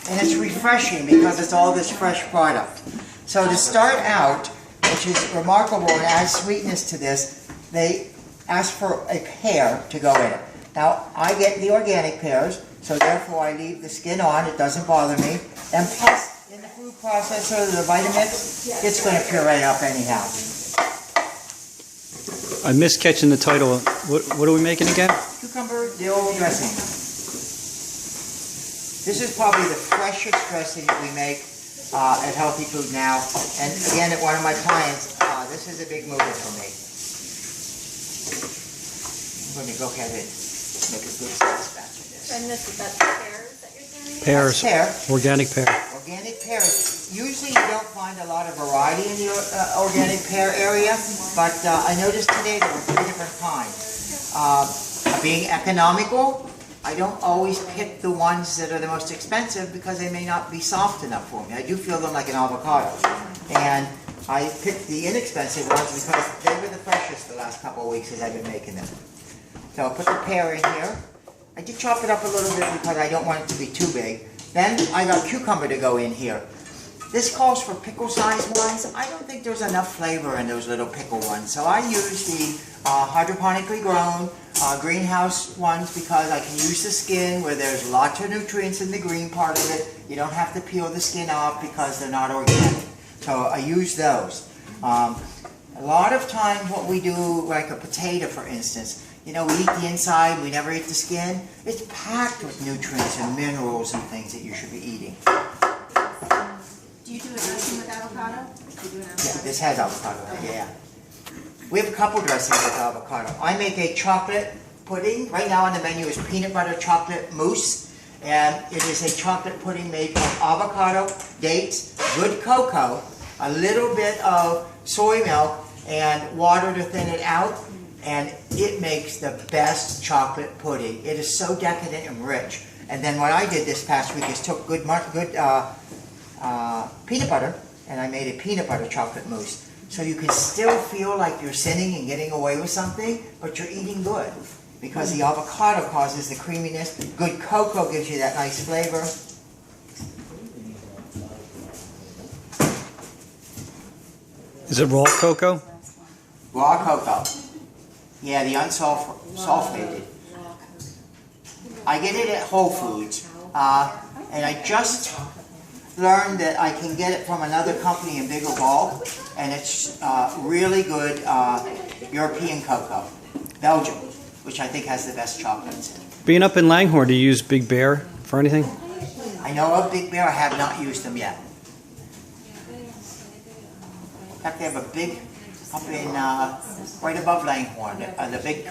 and it's refreshing because it's all this fresh product. So to start out, which is remarkable and adds sweetness to this, they ask for a pear to go in it. Now, I get the organic pears, so therefore I leave the skin on, it doesn't bother me. And plus, in the food processor, the Vitamix, it's going to puree up anyhow. I missed catching the title. What are we making again? Cucumber dill dressing. This is probably the freshest dressing that we make at Healthy Food Now. And again, at one of my clients, this is a big mover for me. I'm going to go ahead and make a good size batch of this. And this is that pears that you're saying? Pears. Pear. Organic pear. Organic pears. Usually you don't find a lot of variety in the organic pear area, but I noticed today there were 3 different kinds. Being economical, I don't always pick the ones that are the most expensive because they may not be soft enough for me. I do feel them like an avocado. And I picked the inexpensive ones because they were the freshest the last couple of weeks as I've been making them. So I'll put the pear in here. I did chop it up a little bit because I don't want it to be too big. Then I got cucumber to go in here. This calls for pickle-sized ones. I don't think there's enough flavor in those little pickle ones. So I use the hydroponically grown greenhouse ones because I can use the skin where there's lots of nutrients in the green part of it. You don't have to peel the skin off because they're not organic. So I use those. A lot of times what we do, like a potato for instance, you know, we eat the inside, we never eat the skin. It's packed with nutrients and minerals and things that you should be eating. Do you do a dressing with avocado? Yeah, this has avocado in it, yeah. We have a couple dressings with avocado. I make a chocolate pudding. Right now on the menu is peanut butter chocolate mousse. And it is a chocolate pudding made from avocado, dates, good cocoa, a little bit of soy milk, and water to thin it out. And it makes the best chocolate pudding. It is so decadent and rich. And then what I did this past week is took good peanut butter, and I made a peanut butter chocolate mousse. So you can still feel like you're sinning and getting away with something, but you're eating good. Because the avocado causes the creaminess. Good cocoa gives you that nice flavor. Is it raw cocoa? Raw cocoa. Yeah, the unsulfated. I get it at Whole Foods. And I just learned that I can get it from another company in bigger bulk. And it's really good European cocoa. Belgium, which I think has the best chocolates in it. Being up in Langhorne, do you use Big Bear for anything? I know of Big Bear. I have not used them yet. In fact, they have a big, up in, right above Langhorne, the big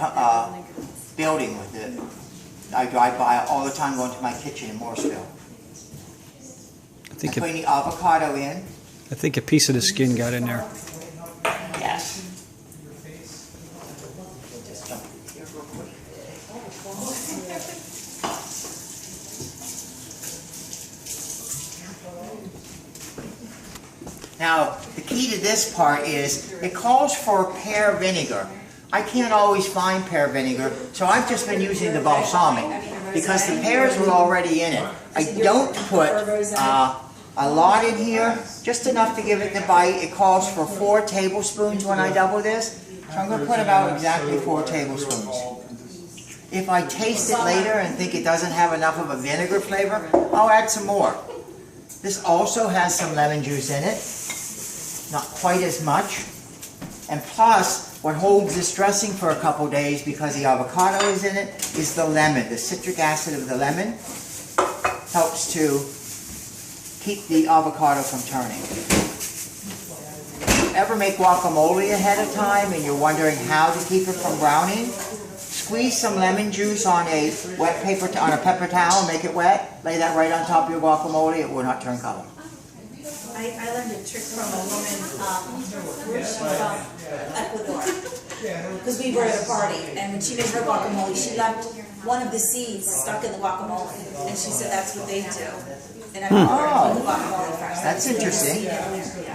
building with the, I drive by all the time going to my kitchen in Morrisville. I'm putting the avocado in. I think a piece of the skin got in there. Yes. Now, the key to this part is it calls for pear vinegar. I can't always find pear vinegar, so I've just been using the balsamic because the pears were already in it. I don't put a lot in here, just enough to give it the bite. It calls for 4 tablespoons when I double this, so I'm going to put about exactly 4 tablespoons. If I taste it later and think it doesn't have enough of a vinegar flavor, I'll add some more. This also has some lemon juice in it, not quite as much. And plus, what holds this dressing for a couple days because the avocado is in it is the lemon. The citric acid of the lemon helps to keep the avocado from turning. If you ever make guacamole ahead of time and you're wondering how to keep it from browning, squeeze some lemon juice on a wet paper on a paper towel, make it wet, lay that right on top of your guacamole, it will not turn color. I learned a trick from a woman she's from Ecuador. Because we were at a party, and when she made her guacamole, she left one of the seeds stuck in the guacamole, and she said that's what they do. And I put the guacamole first. That's interesting.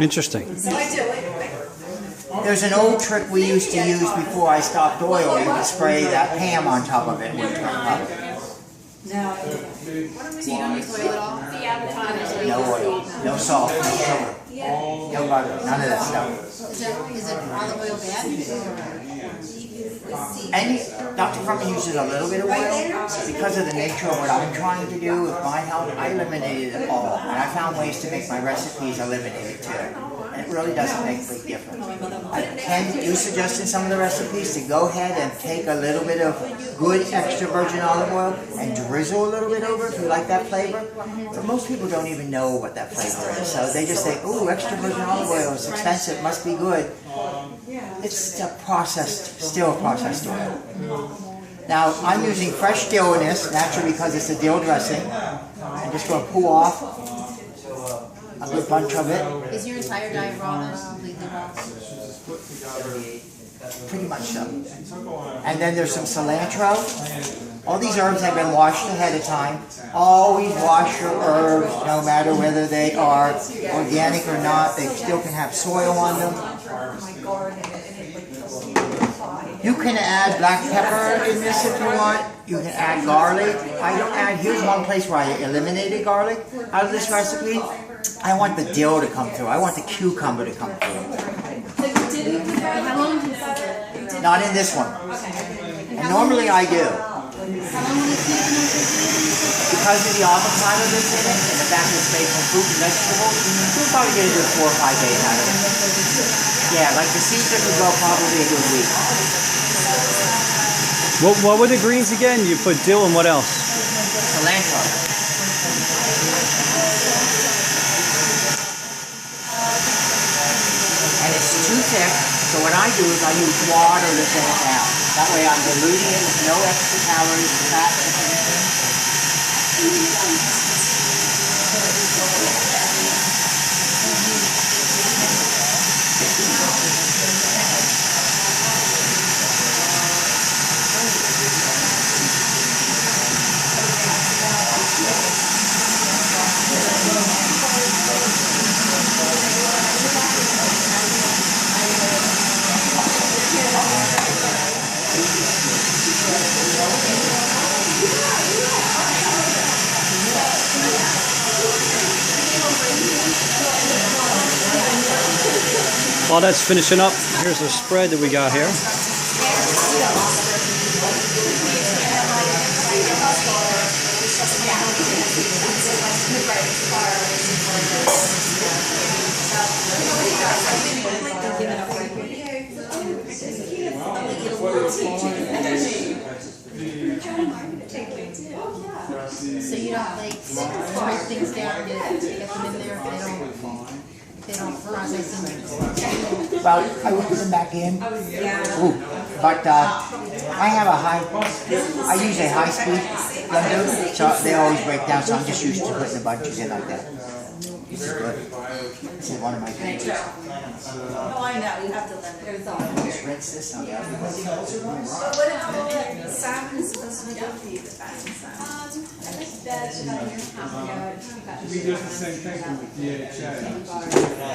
Interesting. So I do it. There's an old trick we used to use before I stopped oil. You would spray that Pam on top of it and it would turn color. No. So you don't use oil at all? No oil, no salt, no sugar, no butter, none of that stuff. Is it olive oil bad? Dr. Furman uses a little bit of oil because of the nature of what I'm trying to do with my health. I eliminated it all, and I found ways to make my recipes eliminated too. And it really doesn't make a big difference. I can do suggest in some of the recipes to go ahead and take a little bit of good extra virgin olive oil and drizzle a little bit over if you like that flavor. But most people don't even know what that flavor is, so they just say, "Ooh, extra virgin olive oil is expensive, must be good." It's still a processed oil. Now, I'm using fresh dill in this, naturally because it's a dill dressing. I'm just going to pull off a good bunch of it. Is your entire diet raw then? Completely raw? Pretty much so. And then there's some cilantro. All these herbs have been washed ahead of time. Always wash your herbs, no matter whether they are organic or not. They still can have soil on them. You can add black pepper in this if you want. You can add garlic. I don't add, here's one place where I eliminated garlic out of this recipe. I want the dill to come through. I want the cucumber to come through. Not in this one. And normally I do. Because of the avocado that's in it, and the fact that it's made from fruit and vegetables, you'll probably get a good 4 or 5 days out of it. Yeah, like the Caesar could go probably a good week. What were the greens again? You put dill and what else? Cilantro. And it's too thick, so what I do is I use water to thin it down. That way I'm diluting it with no extra calories, fat, and anything. While that's finishing up, here's the spread that we got here. So you don't like break things down, get them in there if they don't process them. Well, I would put them back in. Ooh. But I have I use a high-speed blender, so they always break down, so I'm just used to putting the bunches in like that. This is good. This is one of my favorites. Oh, I know, you have to limit it. Just rinse this out. Salmon is supposed to be good for you, the fatty salmon. We did the same thing with DHA.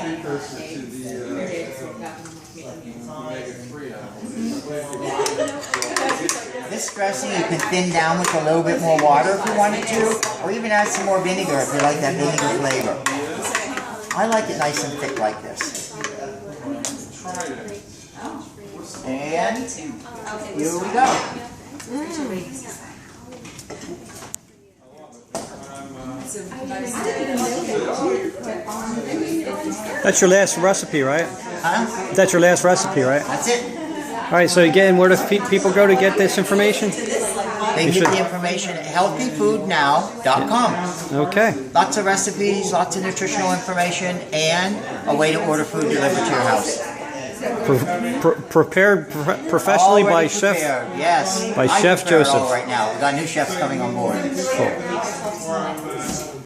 Precursor to the omega-3. This dressing you can thin down with a little bit more water if you wanted to, or even add some more vinegar if you like that vinegar flavor. I like it nice and thick like this. And here we go. That's your last recipe, right? Huh? That's your last recipe, right? That's it. All right, so again, where do people go to get this information? They get the information at healthyfoodnow.com. Okay. Lots of recipes, lots of nutritional information, and a way to order food delivered to your house. Prepared professionally by Already Chef. prepared, yes. By I Chef prepare it all Joseph. right now. We've got new chefs coming on board. Cool.